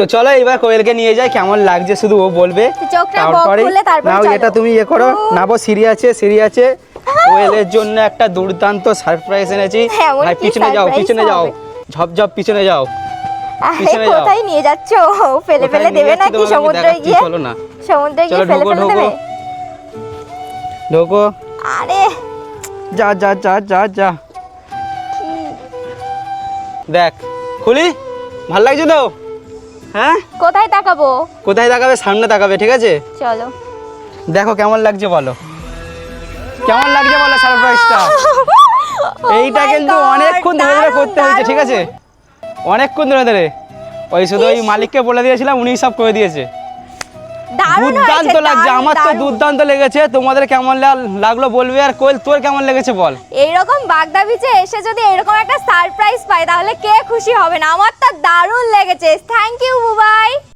তো চলো এবার কোয়েলকে নিয়ে যাই, কেমন লাগছে শুধু ও বলবে। তারপরে নাও এটা তুমি ইয়ে করো, নাবো সিঁড়ি আছে কোয়েলের জন্য একটা দুর্দান্ত সারপ্রাইজ এনেছি। ভাই পিছনে যাও ঝপঝপ পিছনে যাও। কোথায় নিয়ে যাচ্ছ? ফেলে দেবে নাকি সমুদ্রে গিয়ে? চলো না, সমুদ্রে গিয়ে ফেলে দেবে? ঢোকো। আরে যা দেখ খুলি, ভাল লাগছে তো? হ্যাঁ কোথায় তাকাবো? কোথায় তাকাবে? সামনে তাকাবে, ঠিক আছে? চলো দেখো কেমন লাগছে বলো, কেমন লাগছে বলো সারপ্রাইজটা। এইটা কিন্তু অনেকক্ষণ ধরে করতে হয়েছে, ঠিক আছে? অনেকক্ষণ ধরে ওই শুধু ওই মালিককে বলে দিয়েছিলাম, উনি সব করে দিয়েছে। দুর্দান্ত লাগছে, আমার তো দুর্দান্ত লেগেছে। তোমাদের কেমন লাগলো বলবে। আর কোয়েল তোর কেমন লেগেছে বল। এইরকম বাগদা বিচে এসে যদি এরকম একটা সারপ্রাইজ পাই তাহলে কে খুশি হবে না? আমার তো দারুণ লেগেছে। থ্যাংক ইউ বুবা।